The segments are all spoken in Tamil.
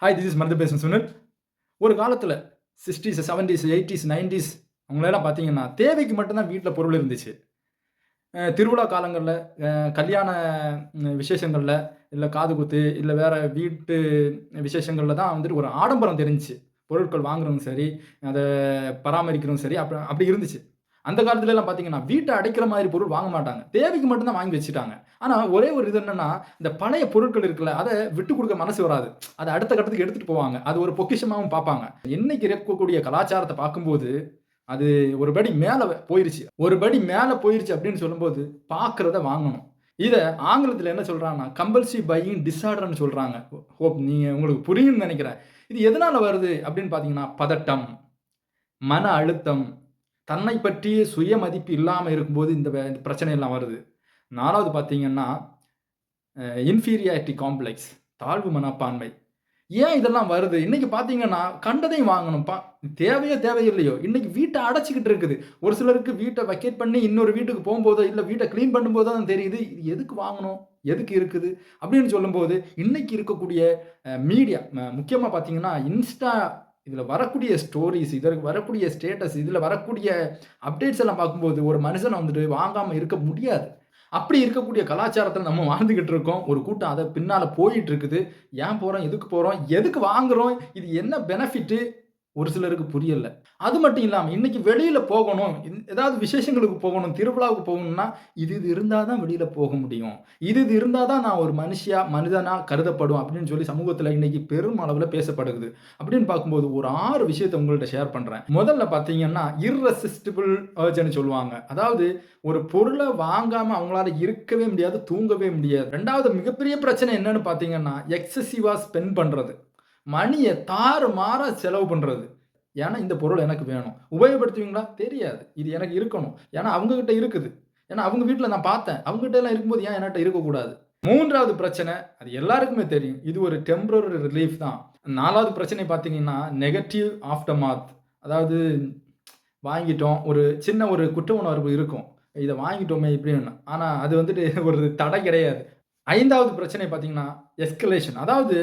ஹாய், திஸ் இஸ் மருது பேசும் சுனில். ஒரு காலத்தில 60ஸ், 70ஸ், 80ஸ், 90ஸ் அவங்களலாம் பார்த்தீங்கன்னா, தேவைக்கு மட்டும் தான் வீட்ல பொருள் இருந்துச்சு. திருவிழா காலங்கள்ல, கல்யாண விசேஷங்கள்ல, இல்ல காதுகுத்து, இல்ல வேற வீட்டு விசேஷங்கள்ல தான் வந்துட்டு ஒரு ஆடம்பரம் தெரிஞ்சுச்சு. பொருட்கள் வாங்குறதும் சரி, அத பராமரிக்கிறதும் சரி, அப்படி இருந்துச்சு. அந்த காலத்துலலாம் பார்த்தீங்கன்னா, வீட்ட அடைக்கிற மாரி பொருள் வாங்க மாட்டாங்க. தேவைக்கு மட்டும் தான் வாங்கி வச்சுட்டாங்க. ஆனா, ஒரே ஒரு இது என்னன்னா, இந்த பழைய பொருட்கள் இருக்குல்ல, அத விட்டுக் குடுக்க மனசு வராது. அத அடுத்த கட்டத்துக்கு எடுத்துட்டு போவாங்க. அது ஒரு பொக்கிஷமாவும் பார்ப்பாங்க. இன்னைக்கு இருக்கக்கூடிய கலாச்சாரத்த பார்க்கும்போது, அது ஒரு படி மேல போயிருச்சு. ஒரு படி மேல போயிருச்சு அப்படின்னு சொல்லும்போது, பார்க்கிறத வாங்கணும். இத ஆங்கிலத்தில என்ன சொல்றாங்கன்னா, கம்பல்சிவ் பையிங் டிஸார்டர்ன்னு சொல்றாங்க. ஹோப் உங்களுக்கு புரியும்னு நெனைக்கிறேன். இது எதனால வருது அப்படின்னு பார்த்தீங்கன்னா, பதட்டம், மன அழுத்தம், தன்னை பற்றிய சுயமதிப்பு இல்லாம இருக்கும்போது இந்த பிரச்சனை எல்லாம் வருது. 4வது பார்த்தீங்கன்னா, இன்ஃபீரியாரிட்டி காம்ப்ளெக்ஸ், தாழ்வு மனப்பான்மை. ஏன் இதெல்லாம் வருது? இன்னைக்கு பார்த்தீங்கன்னா, கண்டதையும் வாங்கணும். தேவையோ, தேவையில்லையோ, இன்னைக்கு வீட்ட அடைச்சுக்கிட்டு இருக்குது. ஒரு சிலருக்கு வீட்ட வக்கேட் பண்ணி இன்னொரு வீட்டுக்கு போம்போதோ, இல்ல வீட்ட கிளீன் பண்ணும்போது தான் தெரியுது, இது எதுக்கு வாங்கணும்? எதுக்கு இருக்குது? அப்படின்னு சொல்லும்போது, இன்னைக்கு இருக்கக்கூடிய மீடியா முக்கியமா பார்த்தீங்கன்னா, இதுல வரக்கூடிய ஸ்டோரீஸ், இதுல வரக்கூடிய ஸ்டேட்டஸ், இதுல வரக்கூடிய அப்டேட்ஸ் எல்லாம் பார்க்கும்போது, ஒரு மனுஷன வந்துட்டு வாங்காம இருக்க முடியாது. அப்படி இருக்கக்கூடிய கலாச்சாரத்துல நம்ம வாழ்ந்துகிட்டு இருக்கோம். ஒரு கூட்டம் அத பின்னால போயிட்டு இருக்குது. ஏன் போறோம்? எதுக்கு போறோம்? எதுக்கு வாங்குறோம்? இது என்ன பெனிஃபிட்? ஒரு சிலருக்கு புரியல. அது மட்டும் இல்லாம, இன்னைக்கு வெளியில போகணும். ஏதாவது விசேஷங்களுக்கு போகணும், திருவிழாவுக்கு போகணும்னா, இது இருந்தா தான் வெளியில போக முடியும். இது இருந்தா தான் நான் ஒரு மனிதனா கருதப்படும் அப்படின்னு சொல்லி சமூகத்துல இன்னைக்கு பெரும் அளவுல பேசப்படுகுது. அப்படின்னு பார்க்கும்போது ஒரு 6 விஷயத்த உங்கள்ட்ட ஷேர் பண்றேன். முதல்ல பார்த்தீங்கன்னா, இர்ரெசிஸ்டிபிள் அர்ஜ்ன்னு சொல்லுவாங்க. அதாவது ஒரு பொருள வாங்காம அவங்களால இருக்கவே முடியாது, தூங்கவே முடியாது. 2வது மிகப்பெரிய பிரச்சனை என்னன்னு பார்த்தீங்கன்னா, எக்ஸசிவா ஸ்பெண்ட் பண்றது. மணிய தாறுமாறா செலவு பண்றது. ஏன்னா, இந்த பொருள் எனக்கு வேணும். உபயோகப்படுத்துவீங்களா? தெரியாது. இது எனக்கு இருக்கணும். ஏன்னா, அவங்க கிட்ட இருக்குது. ஏன்னா, அவங்க வீட்ல நான் பார்த்தேன். அவங்க கிட்டலாம் இருக்கும்போது ஏன் என்கிட்ட இருக்கக்கூடாது? 3வது பிரச்சனை, அது எல்லாருக்குமே தெரியும். இது ஒரு டெம்பரரி ரிலீஃப் தான். 4வது பிரச்சனை பார்த்தீங்கன்னா, நெகட்டிவ் ஆஃப்டர் மாத். அதாவது வாங்கிட்டோம். ஒரு சின்ன ஒரு குற்ற உணர்வு இருக்கும். இத வாங்கிட்டோமே இப்படின்னு. ஆனா, அது வந்துட்டு ஒரு தடை கிடையாது. 5வது பிரச்சனை பார்த்தீங்கன்னா, எஸ்கலேஷன். அதாவது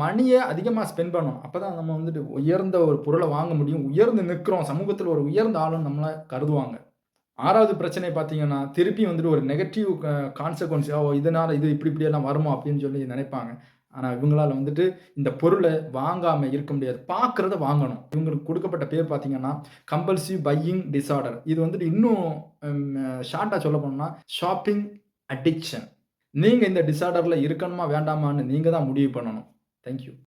மணிய அதிகமா ஸ்பெண்ட் பண்ணணும். அப்பதான் நம்ம வந்துட்டு உயர்ந்த ஒரு பொருள வாங்க முடியும். உயர்ந்து நிற்கிறோம். சமூகத்தில ஒரு உயர்ந்த ஆளுன்னு நம்மள கருதுவாங்க. 6வது பிரச்சனை பார்த்தீங்கன்னா, திருப்பி வந்துட்டு ஒரு நெகட்டிவ் கான்சிக்வென்ஸ் இதனால இது இப்படி இப்படியெல்லாம் வருமோ அப்படின்னு சொல்லி நினைப்பாங்க. ஆனா இவங்களால வந்துட்டு இந்த பொருள வாங்காம இருக்க முடியாது. பார்க்கிறத வாங்கணும். இவங்களுக்கு குடுக்கப்பட்ட பேர் பார்த்தீங்கன்னா, கம்பல்சிவ் பையிங் டிஸார்டர். இது வந்துட்டு இன்னும் ஷார்ட்டா சொல்லப்போனோம்னா, ஷாப்பிங் அடிக்ஷன். நீங்க இந்த டிஸார்டர்ல இருக்கணுமா வேண்டாமான்னு நீங்க தான் முடிவு பண்ணணும். Thank you.